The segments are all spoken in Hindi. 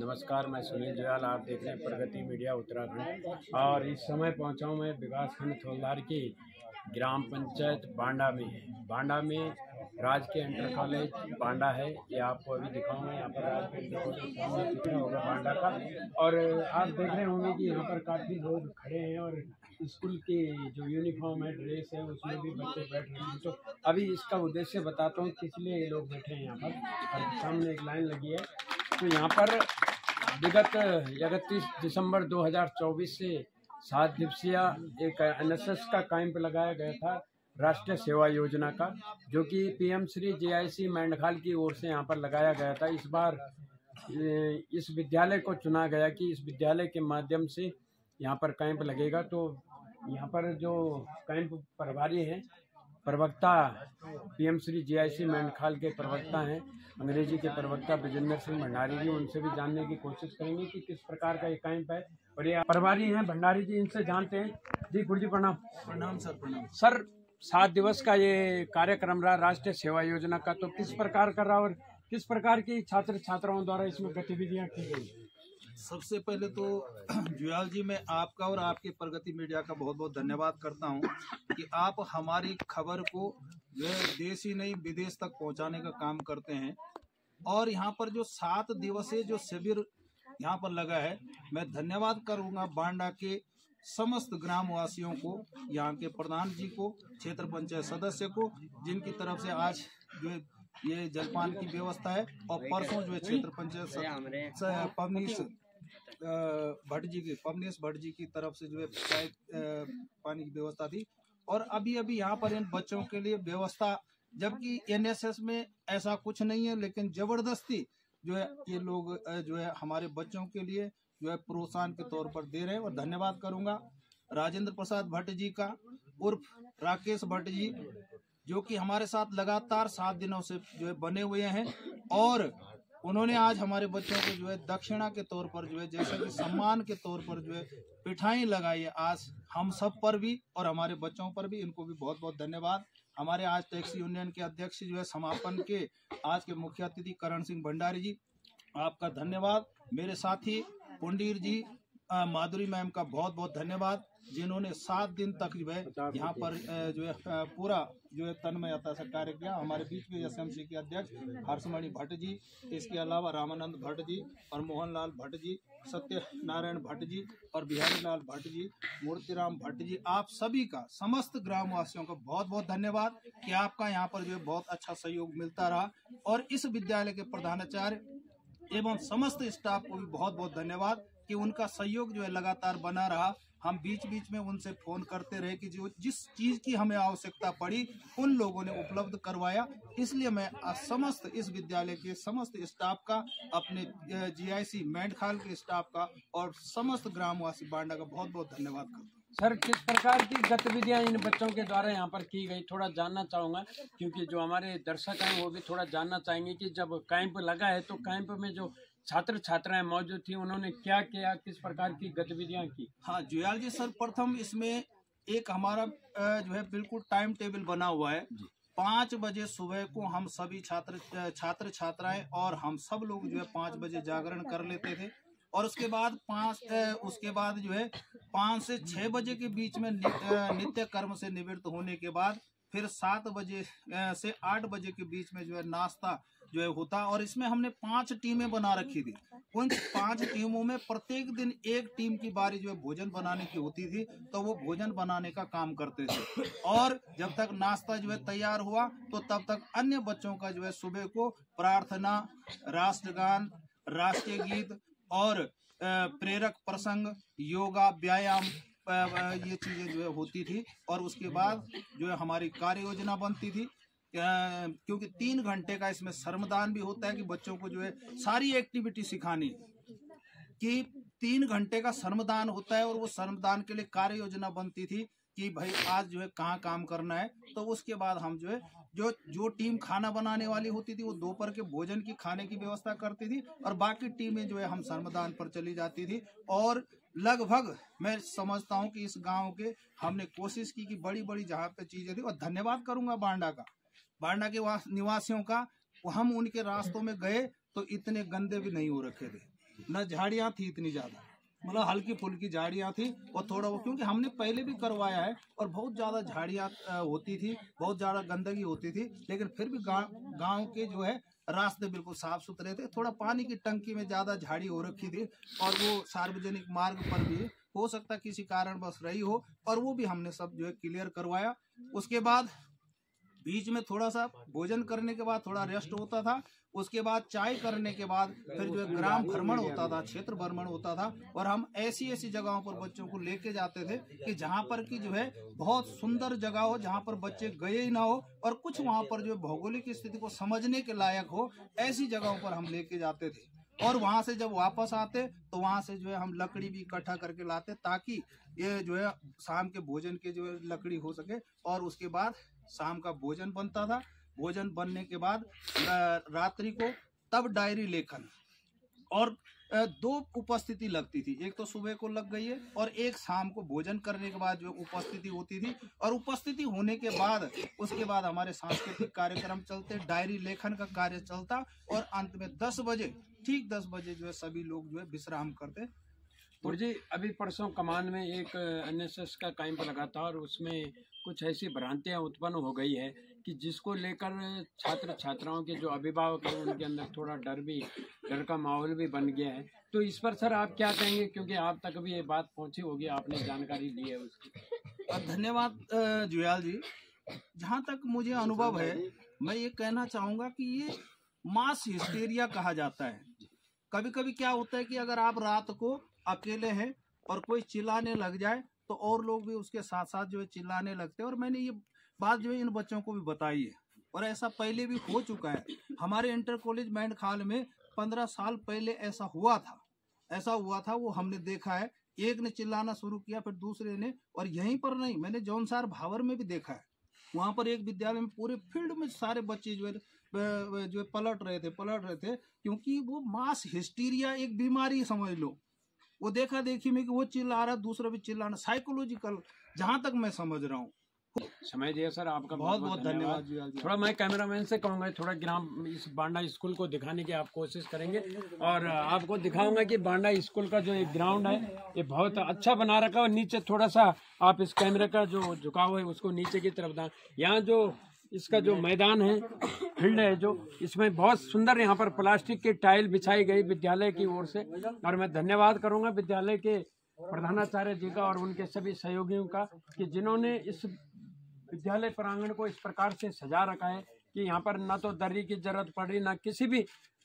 नमस्कार, मैं सुनील जयाल। आप देख रहे हैं प्रगति मीडिया उत्तराखंड और इस समय पहुंचा हूं मैं विकासखंड थोलदार की ग्राम पंचायत बांडा में राजकीय इंटर कॉलेज बांडा है। ये आपको अभी दिखाऊंगा। यहाँ पर राजकीय इंटर कॉलेज सामने दिख रहा होगा बांडा का। और आप देख रहे होंगे कि यहाँ पर काफ़ी लोग खड़े हैं और स्कूल की जो यूनिफॉर्म है, ड्रेस है, उसमें भी बच्चे बैठ रहे हैं। तो अभी इसका उद्देश्य बताता हूँ किस लिए ये लोग बैठे हैं यहाँ पर। और सामने एक लाइन लगी है। तो यहाँ पर विगत 31 दिसंबर 2024 से 7 दिवसीय एक एनएसएस का कैंप लगाया गया था राष्ट्रीय सेवा योजना का, जो कि पीएम श्री जेआईसी मेंढखाल की ओर से यहाँ पर लगाया गया था। इस बार इस विद्यालय को चुना गया कि इस विद्यालय के माध्यम से यहाँ पर कैंप लगेगा। तो यहाँ पर जो कैंप प्रभारी हैं, प्रवक्ता पीएम श्री जेआईसी मेंढखाल के प्रवक्ता हैं, अंग्रेजी के प्रवक्ता विजेंद्र सिंह भंडारी जी। उनसे भी जानने की कोशिश करेंगे कि किस प्रकार का ये कैंप है। और ये प्रभारी हैं भंडारी जी, इनसे जानते हैं। जी गुरुजी प्रणाम। प्रणाम सर। प्रणाम सर। 7 दिवस का ये कार्यक्रम रहा राष्ट्रीय सेवा योजना का, तो किस प्रकार का रहा और किस प्रकार की छात्र छात्राओं द्वारा इसमें गतिविधियां की गई? सबसे पहले तो जुयाल जी, मैं आपका और आपके प्रगति मीडिया का बहुत बहुत धन्यवाद करता हूं कि आप हमारी खबर को जो है देश ही नहीं विदेश तक पहुंचाने का काम करते हैं। और यहाँ पर जो 7 दिवसीय जो शिविर यहाँ पर लगा है, मैं धन्यवाद करूंगा बांडा के समस्त ग्रामवासियों को, यहाँ के प्रधान जी को, क्षेत्र पंचायत सदस्य को, जिनकी तरफ से आज जो है ये जलपान की व्यवस्था है। और परसों जो है क्षेत्र पंचायत पवनीश भट्ट जी की तरफ से जो है चाय पानी की व्यवस्था थी। और अभी यहाँ पर इन बच्चों के लिए व्यवस्था, जबकि एनएसएस में ऐसा कुछ नहीं है, लेकिन जबरदस्ती जो है ये लोग जो है हमारे बच्चों के लिए जो है प्रोत्साहन के तौर पर दे रहे हैं। और धन्यवाद करूंगा राजेंद्र प्रसाद भट्ट जी का, उर्फ राकेश भट्ट जी, जो कि हमारे साथ लगातार 7 दिनों से जो है बने हुए हैं। और उन्होंने आज हमारे बच्चों को जो है दक्षिणा के तौर पर जो है जैसे कि सम्मान के तौर पर जो है पिठाई लगाई है आज हम सब पर भी और हमारे बच्चों पर भी। इनको भी बहुत बहुत धन्यवाद। हमारे आज टैक्सी यूनियन के अध्यक्ष जो है समापन के आज के मुख्य अतिथि करण सिंह भंडारी जी, आपका धन्यवाद। मेरे साथी पुंडीर जी, माधुरी मैम का बहुत बहुत धन्यवाद, जिन्होंने 7 दिन तक जो है यहाँ पर जो है पूरा जो है तन्मयता से कार्य किया। हमारे बीच में एसएमसी के अध्यक्ष हर्षमणि भट्ट जी, इसके अलावा रामानंद भट्ट जी और मोहनलाल भट्ट जी, सत्यनारायण भट्ट जी और बिहारी लाल भट्ट जी, मूर्तिराम भट्ट जी, आप सभी का, समस्त ग्रामवासियों का बहुत बहुत धन्यवाद कि आपका यहाँ पर जो है बहुत अच्छा सहयोग मिलता रहा। और इस विद्यालय के प्रधानाचार्य एवं समस्त स्टाफ को भी बहुत बहुत धन्यवाद कि उनका सहयोग जो है लगातार बना रहा। हम बीच बीच में उनसे फोन करते रहे कि जो जिस चीज की हमें आवश्यकता पड़ी उन लोगों ने उपलब्ध करवाया। इसलिए मैं समस्त इस विद्यालय के समस्त स्टाफ का, अपने जीआईसी मेंढखाल के स्टाफ का और समस्त ग्रामवासी बांडा का बहुत बहुत धन्यवाद करता हूँ। सर, किस प्रकार की गतिविधियां इन बच्चों के द्वारा यहाँ पर की गई, थोड़ा जानना चाहूँगा, क्योंकि जो हमारे दर्शक हैं वो भी थोड़ा जानना चाहेंगे कि जब कैंप लगा है तो कैंप में जो छात्र छात्राएं मौजूद थी उन्होंने क्या किया, किस प्रकार की गतिविधियां की? हाँ जुयाल जी, सर्वप्रथम इसमें एक हमारा जो है बिल्कुल टाइम टेबल बना हुआ है। 5 बजे सुबह को हम सभी छात्र छात्राएं और हम सब लोग जो है 5 बजे जागरण कर लेते थे। और उसके बाद जो है 5 से 6 बजे के बीच में नित्य कर्म से निवृत्त होने के बाद फिर 7 बजे से 8 बजे के बीच में जो है नाश्ता जो है होता। और इसमें हमने 5 टीमें बना रखी थी। उन 5 टीमों में प्रत्येक दिन एक टीम की बारी जो है भोजन बनाने की होती थी, तो वो भोजन बनाने का काम करते थे। और जब तक नाश्ता जो है तैयार हुआ तो तब तक अन्य बच्चों का जो है सुबह को प्रार्थना, राष्ट्रगान, राष्ट्रीय गीत और प्रेरक प्रसंग, योगा, व्यायाम, ये चीजें जो है होती थी। और उसके बाद जो है हमारी कार्य योजना बनती थी, क्योंकि 3 घंटे का इसमें श्रमदान भी होता है कि बच्चों को जो है सारी एक्टिविटी सिखानी, कि 3 घंटे का श्रमदान होता है। और वो श्रमदान के लिए कार्य योजना बनती थी कि भाई आज जो है कहाँ काम करना है। तो उसके बाद हम जो है जो टीम खाना बनाने वाली होती थी वो दोपहर के भोजन की खाने की व्यवस्था करती थी और बाकी टीमें जो है हम श्रमदान पर चली जाती थी। और लगभग मैं समझता हूँ कि इस गांव के हमने कोशिश की कि बड़ी बड़ी जहाँ पे चीजें थी। और धन्यवाद करूंगा बांडा के निवासियों का, हम उनके रास्तों में गए तो इतने गंदे भी नहीं हो रखे थे। न झाड़ियाँ थी इतनी ज्यादा, मतलब हल्की फुल्की झाड़ियाँ थी। और थोड़ा वो, क्योंकि हमने पहले भी करवाया है और बहुत ज्यादा झाड़ियाँ होती थी, बहुत ज्यादा गंदगी होती थी, लेकिन फिर भी गांव के जो है रास्ते बिल्कुल साफ सुथरे थे। थोड़ा पानी की टंकी में ज्यादा झाड़ी हो रखी थी और वो सार्वजनिक मार्ग पर भी हो सकता किसी कारण बस रही हो, और वो भी हमने सब जो है क्लियर करवाया। उसके बाद बीच में थोड़ा सा भोजन करने के बाद थोड़ा रेस्ट होता था, उसके बाद चाय करने के बाद फिर जो है ग्राम भ्रमण होता था, क्षेत्र भ्रमण होता था, और हम ऐसी ऐसी जगहों पर बच्चों को लेके जाते थे कि जहाँ पर की जो है बहुत सुंदर जगह हो, जहाँ पर बच्चे गए ही ना हो, और कुछ वहाँ पर जो भौगोलिक स्थिति को समझने के लायक हो, ऐसी जगहों पर हम लेके जाते थे। और वहां से जब वापस आते तो वहां से जो है हम लकड़ी भी इकट्ठा करके लाते, ताकि ये जो है शाम के भोजन के जो है लकड़ी हो सके। और उसके बाद शाम का भोजन बनता था, भोजन बनने के बाद रात्रि को तब डायरी लेखन, और 2 उपस्थिति लगती थी, एक तो सुबह को लग गई है और एक शाम को भोजन करने के बाद जो उपस्थिति होती थी। और उपस्थिति होने के बाद उसके बाद हमारे सांस्कृतिक कार्यक्रम चलते, डायरी लेखन का कार्य चलता, और अंत में 10 बजे, ठीक 10 बजे जो है सभी लोग जो है विश्राम करते। तो जी अभी परसों कमान में एक एनएसएस का कैंप लगा था और उसमें कुछ ऐसी भ्रांतियां उत्पन्न हो गई है कि जिसको लेकर छात्र छात्राओं के जो अभिभावक हैं उनके अंदर थोड़ा डर का माहौल भी बन गया है। तो इस पर सर आप क्या कहेंगे, क्योंकि आप तक भी ये बात पहुंची होगी, आपने जानकारी ली है उसकी। धन्यवाद जुयाल जी। जहाँ तक मुझे अनुभव है, मैं ये कहना चाहूँगा कि ये मास हिस्टीरिया कहा जाता है। कभी कभी क्या होता है कि अगर आप रात को अकेले हैं और कोई चिल्लाने लग जाए तो और लोग भी उसके साथ साथ जो है चिल्लाने लगते हैं। और मैंने ये बात जो है इन बच्चों को भी बताई है, और ऐसा पहले भी हो चुका है। हमारे इंटर कॉलेज मेंढखाल में 15 साल पहले ऐसा हुआ था, वो हमने देखा है। एक ने चिल्लाना शुरू किया, फिर दूसरे ने, और यहीं पर नहीं, मैंने जौनसार भावर में भी देखा है। वहां पर एक विद्यालय में पूरे फील्ड में सारे बच्चे जो है पलट रहे थे, क्योंकि वो मास हिस्टीरिया एक बीमारी समझ लो। वो देखा देखी में कि वो चिल्ला रहा, दूसरा भी चिल्लाना, साइकोलॉजिकल, जहां तक मैं समझ रहा हूँ। समय दिया सर आपका बहुत बहुत धन्यवाद। थोड़ा मैं कैमरामैन से कहूँगा थोड़ा ग्राम इस बांडा स्कूल को दिखाने की आप कोशिश करेंगे, और आपको दिखाऊंगा कि बांडा स्कूल का जो एक ग्राउंड है ये बहुत अच्छा बना रखा है। और नीचे थोड़ा सा आप इस कैमरे का जो झुकाव है उसको नीचे की तरफ दें। यहाँ जो इसका जो मैदान है, फील्ड है, जो इसमें बहुत सुंदर यहाँ पर प्लास्टिक की टाइल बिछाई गई विद्यालय की ओर से। और मैं धन्यवाद करूँगा विद्यालय के प्रधानाचार्य जी का और उनके सभी सहयोगियों का कि जिन्होंने इस विद्यालय प्रांगण को इस प्रकार से सजा रखा है कि यहाँ पर ना तो दर्री की जरूरत पड़ रही, ना किसी भी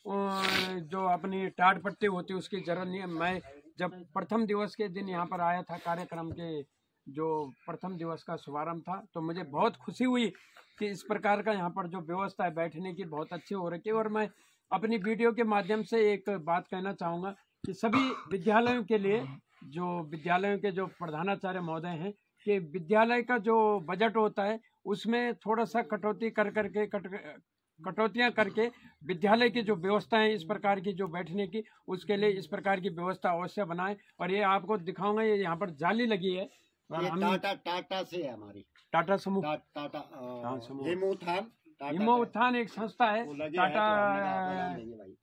जो अपनी टाट पट्टी होती है उसकी जरूरत नहीं है। मैं जब प्रथम दिवस के दिन यहाँ पर आया था, कार्यक्रम के जो प्रथम दिवस का शुभारंभ था, तो मुझे बहुत खुशी हुई कि इस प्रकार का यहाँ पर जो व्यवस्था है बैठने की बहुत अच्छी हो रही है। और मैं अपनी वीडियो के माध्यम से एक बात कहना चाहूँगा कि सभी विद्यालयों के लिए, जो विद्यालयों के जो प्रधानाचार्य महोदय हैं, कि विद्यालय का जो बजट होता है उसमें थोड़ा सा कटौतियां करके विद्यालय की जो व्यवस्था है इस प्रकार की जो बैठने की, उसके लिए इस प्रकार की व्यवस्था अवश्य बनाएं। और ये आपको दिखाऊंगा, ये यहाँ पर जाली लगी है, टाटा से है हमारी, टाटा समूह, हिमोत्थान एक संस्था है, टाटा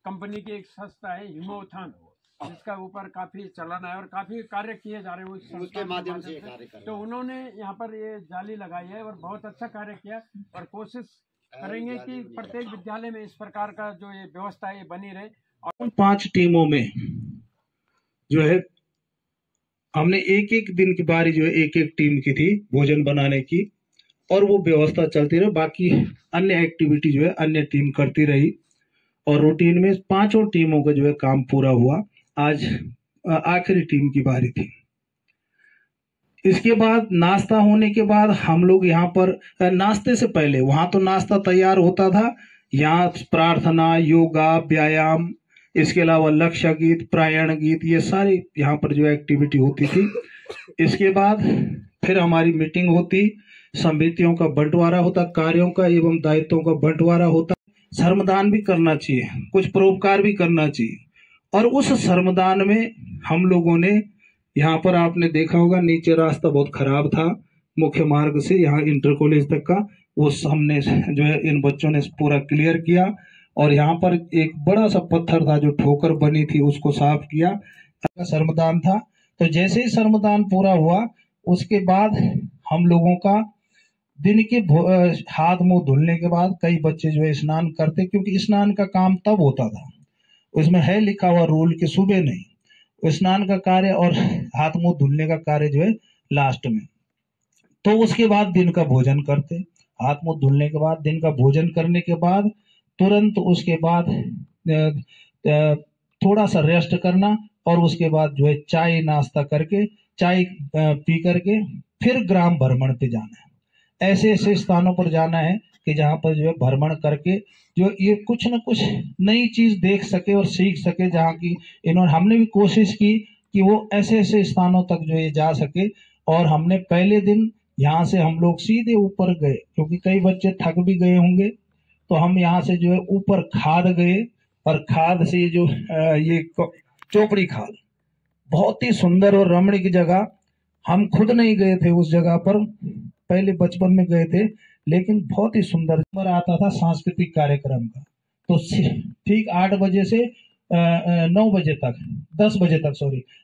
कंपनी की एक संस्था है हिमोत्थान, जिसका ऊपर काफी चलन है और काफी कार्य किए जा रहे हैं उसके माध्यम से। तो उन्होंने यहाँ पर ये जाली लगाई है और बहुत अच्छा कार्य किया, और कोशिश करेंगे कि प्रत्येक विद्यालय में इस प्रकार का जो ये व्यवस्था है ये बनी रहे। और 5 टीमों में जो है हमने एक दिन की बारी जो है एक टीम की थी भोजन बनाने की, और वो व्यवस्था चलती रही। बाकी अन्य एक्टिविटी जो है अन्य टीम करती रही, और रूटीन में 5 टीमों का जो है काम पूरा हुआ। आज आखिरी टीम की बारी थी। इसके बाद नाश्ता होने के बाद हम लोग यहाँ पर, नाश्ते से पहले वहां तो नाश्ता तैयार होता था, यहाँ प्रार्थना, योगा, व्यायाम, इसके अलावा लक्ष्य गीत, प्रायण गीत, ये सारी यहाँ पर जो एक्टिविटी होती थी। इसके बाद फिर हमारी मीटिंग होती, समितियों का बंटवारा होता, कार्यों का एवं दायित्वों का बंटवारा होता। श्रमदान भी करना चाहिए, कुछ परोपकार भी करना चाहिए। और उस श्रमदान में हम लोगों ने, यहाँ पर आपने देखा होगा नीचे रास्ता बहुत खराब था मुख्य मार्ग से यहाँ इंटर कॉलेज तक का, वो हमने जो है इन बच्चों ने पूरा क्लियर किया। और यहाँ पर एक बड़ा सा पत्थर था जो ठोकर बनी थी, उसको साफ किया। श्रमदान था। तो जैसे ही श्रमदान पूरा हुआ उसके बाद हम लोगों का दिन के हाथ मुंह धुलने के बाद कई बच्चे जो है स्नान करते, क्योंकि स्नान का काम तब होता था, उसमें है लिखा हुआ रूल कि सुबह नहीं, स्नान का कार्य और हाथ मुंह धुलने का कार्य जो है लास्ट में। तो उसके बाद दिन का भोजन करते, हाथ मुंह धुलने के बाद दिन का भोजन करने के बाद तुरंत उसके बाद थोड़ा सा रेस्ट करना और उसके बाद जो है चाय नाश्ता करके, चाय पी करके फिर ग्राम भ्रमण पे जाना है। ऐसे ऐसे स्थानों पर जाना है कि जहाँ पर जो है भ्रमण करके जो ये कुछ न कुछ नई चीज देख सके और सीख सके, जहाँ की हमने भी कोशिश की कि वो ऐसे ऐसे स्थानों तक जो ये जा सके। और हमने पहले दिन यहाँ से हम लोग सीधे ऊपर गए, क्योंकि कई बच्चे थक भी गए होंगे, तो हम यहाँ से जो है ऊपर खाद गए और खाद से जो ये चोपड़ी खाल, बहुत ही सुंदर और रमणीक जगह। हम खुद नहीं गए थे उस जगह पर, पहले बचपन में गए थे, लेकिन बहुत ही सुंदर नंबर आता था सांस्कृतिक कार्यक्रम का। तो ठीक 8 बजे से 9 बजे तक 10 बजे तक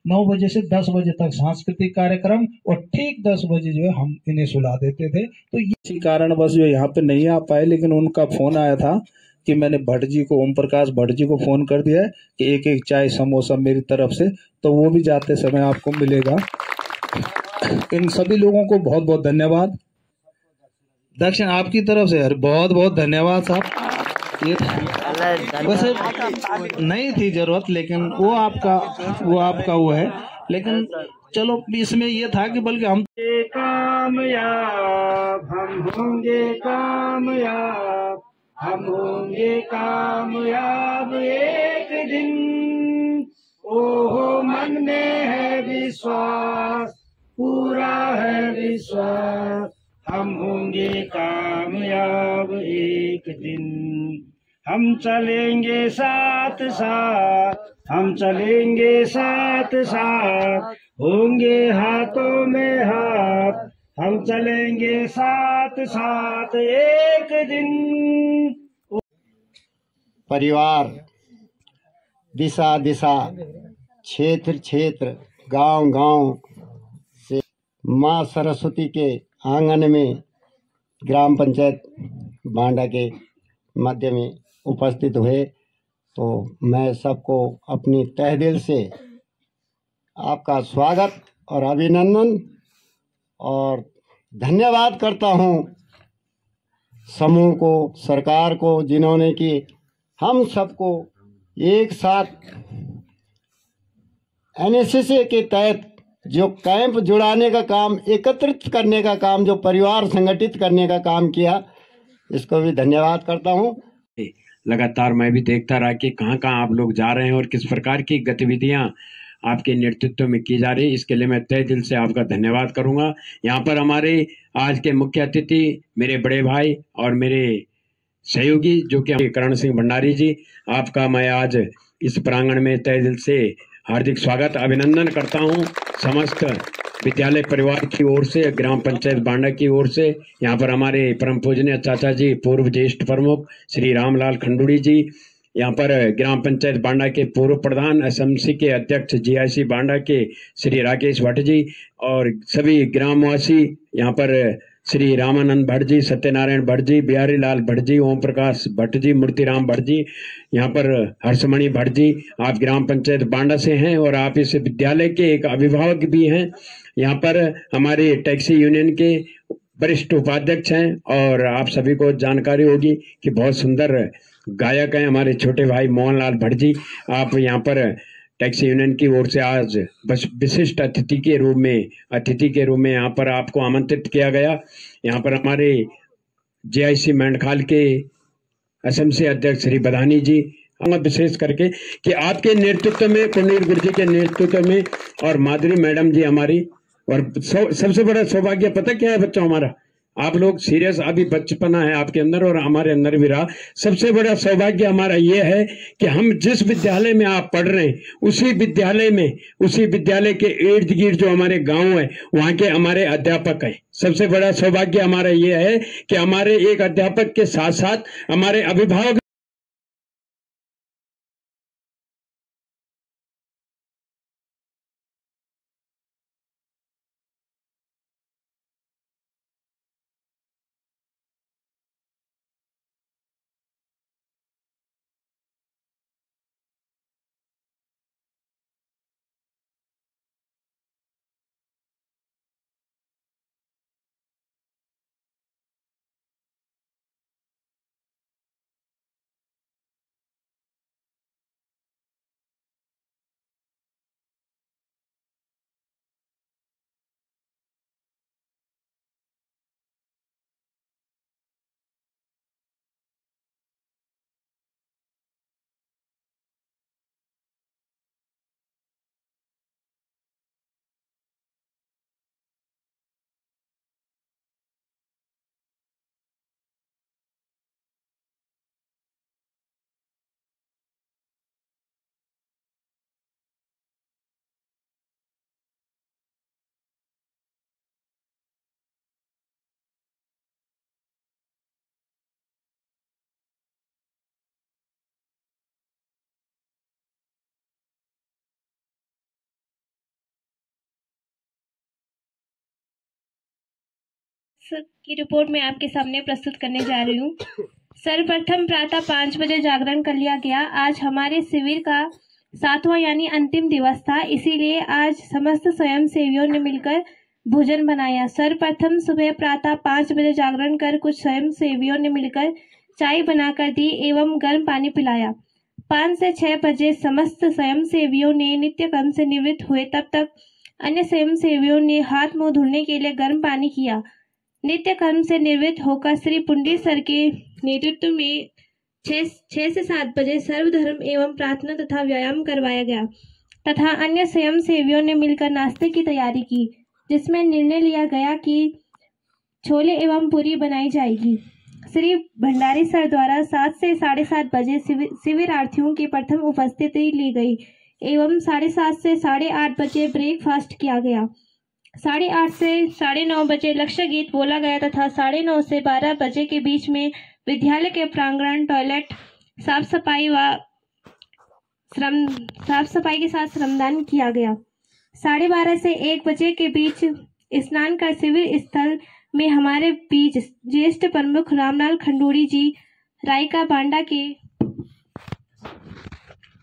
9 बजे से 10 बजे तक सांस्कृतिक कार्यक्रम, और ठीक 10 बजे जो है हम इन्हें सुला देते थे। तो इसी कारण बस जो यहाँ पे नहीं आ पाए, लेकिन उनका फोन आया था कि मैंने भट्ट जी को, ओम प्रकाश भट्ट जी को फोन कर दिया है कि एक एक चाय समोसा मेरी तरफ से, तो वो भी जाते समय आपको मिलेगा। इन सभी लोगों को बहुत बहुत धन्यवाद। दक्षिण आपकी तरफ से बहुत बहुत धन्यवाद साहब। ये वैसे नहीं थी जरूरत, लेकिन वो आपका वो है, लेकिन चलो इसमें ये था कि बल्कि हम होंगे कामयाब, हम होंगे कामयाब एक दिन। ओहो मन में है विश्वास, पूरा है विश्वास, हम होंगे कामयाब एक दिन। हम चलेंगे साथ साथ, हम चलेंगे साथ साथ, होंगे हाथों में हाथ, हम चलेंगे साथ साथ एक दिन। परिवार, दिशा दिशा, क्षेत्र क्षेत्र, गांव गांव से माँ सरस्वती के आंगन में ग्राम पंचायत बांडा के मध्य में उपस्थित हुए। तो मैं सबको अपनी तहे दिल से आपका स्वागत और अभिनंदन और धन्यवाद करता हूँ समूह को, सरकार को, जिन्होंने कि हम सबको एक साथ एनएसएस के तहत जो कैंप जुड़ाने का काम, एकत्रित करने का काम, जो परिवार संगठित करने का काम किया, इसको भी धन्यवाद करता हूँ। लगातार मैं भी देखता रहा कि कहाँ कहाँ आप लोग जा रहे हैं और किस प्रकार की गतिविधियाँ आपके नेतृत्व में की जा रही है। इसके लिए मैं तहे दिल से आपका धन्यवाद करूँगा। यहाँ पर हमारे आज के मुख्य अतिथि मेरे बड़े भाई और मेरे सहयोगी जो कि करण सिंह भंडारी जी, आपका मैं आज इस प्रांगण में तहे दिल से हार्दिक स्वागत अभिनंदन करता हूं। समस्त विद्यालय परिवार की ओर से, ग्राम पंचायत बांडा की ओर से, यहाँ पर हमारे परम पूजनीय चाचा जी, पूर्व ज्येष्ठ प्रमुख श्री रामलाल खंडूड़ी जी, यहाँ पर ग्राम पंचायत बांडा के पूर्व प्रधान, एसएमसी के अध्यक्ष जीआईसी बांडा के श्री राकेश भट्ट जी, और सभी ग्रामवासी, यहाँ पर श्री रामानंद भट्ट जी, सत्यनारायण भट्ट जी, बिहारी लाल भट्ट जी, ओम प्रकाश भट्ट जी, मूर्तिराम भट्ट जी, यहाँ पर हर्षमणि भट्ट जी, आप ग्राम पंचायत बांडा से हैं और आप इस विद्यालय के एक अभिभावक भी हैं। यहाँ पर हमारे टैक्सी यूनियन के वरिष्ठ उपाध्यक्ष हैं और आप सभी को जानकारी होगी कि बहुत सुंदर गायक हैं हमारे छोटे भाई मोहनलाल भट्ट जी। आप यहाँ पर टैक्सी यूनियन की ओर से आज बस विशिष्ट अतिथि के रूप में यहाँ पर आपको आमंत्रित किया गया। यहाँ पर हमारे जेआईसी मेंढखाल के एसएमसी अध्यक्ष श्री बधानी जी, विशेष करके कि आपके नेतृत्व में, पुनीर गुरु जी के नेतृत्व में, और माधुरी मैडम जी हमारी, और सबसे बड़ा सौभाग्य पता क्या है बच्चों, हमारा आप लोग सीरियस, अभी बचपना है आपके अंदर और हमारे अंदर भी रहा। सबसे बड़ा सौभाग्य हमारा ये है कि हम जिस विद्यालय में आप पढ़ रहे हैं उसी विद्यालय के इर्द गिर्द जो हमारे गांव है वहां के हमारे अध्यापक हैं। सबसे बड़ा सौभाग्य हमारा ये है कि हमारे एक अध्यापक के साथ साथ हमारे अभिभावक की रिपोर्ट मैं आपके सामने प्रस्तुत करने जा रही हूँ। सर्वप्रथम प्रातः 5 बजे जागरण कर लिया गया। आज हमारे शिविर का 7वां यानी अंतिम दिवस था, इसीलिए आज समस्त स्वयं सेवियों ने मिलकर भोजन बनाया। सर्वप्रथम सुबह प्रातः 5 बजे जागरण कर कुछ स्वयं सेवियों ने मिलकर चाय बनाकर दी एवं गर्म पानी पिलाया। 5 से 6 बजे समस्त स्वयं सेवियों ने नित्य कर्म से निवृत्त हुए। तब तक अन्य स्वयं सेवियों ने हाथ मुंह धुलने के लिए गर्म पानी किया। नित्य कर्म से निवृत्त होकर श्री पुंडी सर के नेतृत्व में 6 से 7 बजे सर्वधर्म एवं प्रार्थना तथा व्यायाम करवाया गया तथा अन्य स्वयं सेवियों ने मिलकर नाश्ते की तैयारी की, जिसमें निर्णय लिया गया कि छोले एवं पूरी बनाई जाएगी। श्री भंडारी सर द्वारा 7 से 7:30 बजे शिविरार्थियों की प्रथम उपस्थिति ली गई एवं 7:30 से 8:30 बजे ब्रेकफास्ट किया गया। 8:30 से 9:30 बजे लक्ष्य गीत बोला गया तथा 9:30 से 12 बजे के बीच में विद्यालय के प्रांगण, टॉयलेट साफ सफाई के साथ श्रमदान किया गया। 12:30 से 1 बजे के बीच स्नान कर शिविर स्थल में हमारे बीच ज्येष्ठ प्रमुख रामलाल खंडूरी जी, रायका बांडा के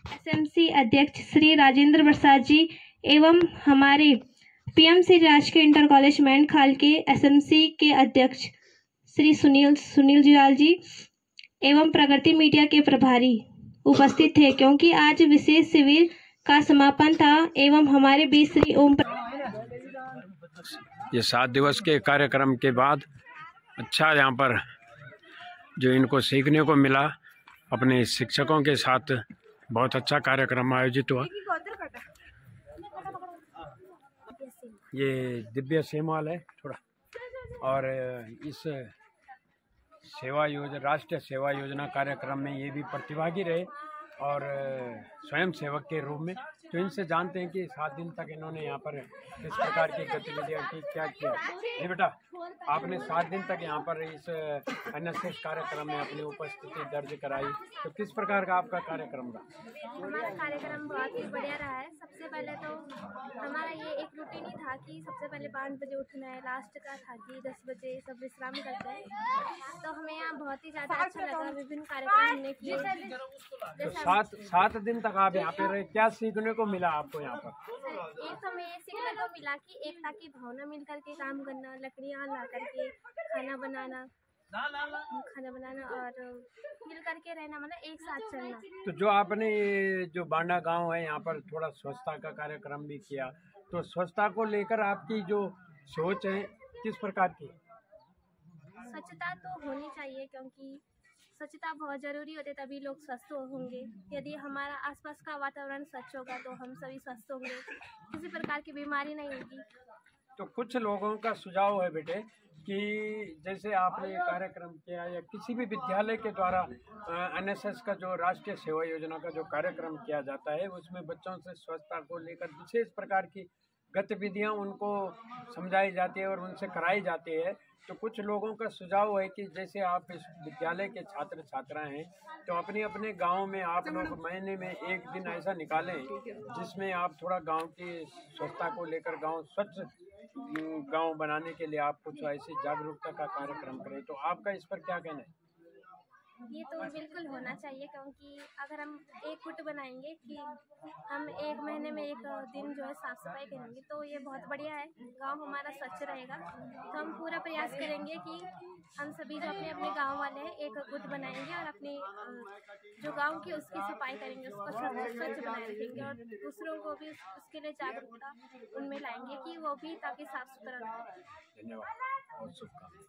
एसएमसी अध्यक्ष श्री राजेंद्र प्रसाद जी एवं हमारे पीएमसी राजकीय इंटर कॉलेज मैंडखाल के एसएमसी के अध्यक्ष श्री सुनील जियाल जी एवं प्रगति मीडिया के प्रभारी उपस्थित थे, क्योंकि आज विशेष शिविर का समापन था एवं हमारे बीच श्री ओम। ये 7 दिवस के कार्यक्रम के बाद अच्छा यहाँ पर जो इनको सीखने को मिला, अपने शिक्षकों के साथ बहुत अच्छा कार्यक्रम आयोजित हुआ। ये दिव्य सेवाल है थोड़ा, और इस सेवा योजना, राष्ट्रीय सेवा योजना कार्यक्रम में ये भी प्रतिभागी रहे और स्वयं सेवक के रूप में। तो इनसे जानते हैं कि 7 दिन तक इन्होंने यहाँ पर किस प्रकार की गतिविधियाँ की, क्या किया। ये बेटा, आपने 7 दिन तक यहाँ पर इस एनएसएस कार्यक्रम में अपनी उपस्थिति दर्ज कराई, तो किस प्रकार का आपका कार्यक्रम रहा? हमारा कार्यक्रम बहुत ही बढ़िया रहा है। सबसे पहले तो हमारा ये एक रूटीन ही था कि सबसे पहले 5 बजे उठना है, लास्ट का था कि 10 बजे सब विश्राम करते हैं। तो हमें यहाँ बहुत ही ज़्यादा अच्छा लगा। विभिन्न कार्यक्रम हमने किए। तो 7 दिन तक आप यहाँ पे रहे, क्या सीखने को मिला आपको यहाँ पर? एक तो हमें ये सीखने को मिला कि एकता की भावना मिल करके काम करना, लकड़ियाँ ला करके खाना बनाना और मिल करके रहना, मतलब एक साथ चलना। तो जो आपने ये जो बांडा गांव है यहाँ पर थोड़ा स्वच्छता का कार्यक्रम भी किया, तो स्वच्छता को लेकर आपकी जो सोच है किस प्रकार की? स्वच्छता तो होनी चाहिए, क्योंकि स्वच्छता बहुत ज़रूरी होती है, तभी लोग स्वस्थ होंगे। यदि हमारा आसपास का वातावरण स्वच्छ होगा तो हम सभी स्वस्थ होंगे, किसी प्रकार की बीमारी नहीं होगी। तो कुछ लोगों का सुझाव है बेटे कि जैसे आपने कार्यक्रम किया या किसी भी विद्यालय के द्वारा एनएसएस का जो राष्ट्रीय सेवा योजना का जो कार्यक्रम किया जाता है, उसमें बच्चों से स्वच्छता को लेकर विशेष प्रकार की गतिविधियां उनको समझाई जाती है और उनसे कराई जाती है। तो कुछ लोगों का सुझाव है कि जैसे आप इस विद्यालय के छात्र छात्रा हैं, तो अपने अपने गांव में आप लोग महीने में 1 दिन ऐसा निकालें जिसमें आप थोड़ा गांव की स्वच्छता को लेकर, गांव स्वच्छ गांव बनाने के लिए आप कुछ ऐसी जागरूकता का कार्यक्रम करें। तो आपका इस पर क्या कहना है? ये तो बिल्कुल होना चाहिए, क्योंकि अगर हम एक गुट बनाएंगे कि हम 1 महीने में 1 दिन जो है साफ सफाई करेंगे, तो ये बहुत बढ़िया है। गांव हमारा स्वच्छ रहेगा। तो हम पूरा प्रयास करेंगे कि हम सभी जो अपने अपने गांव वाले हैं एक गुट बनाएंगे और अपनी जो गांव की उसकी सफाई करेंगे, उसको स्वच्छ बनाए रखेंगे और दूसरों को भी उसके लिए जागरूकता उनमें लाएंगे कि वो भी ताकि साफ सुथरा रहे। धन्यवाद और शुभकामनाएं।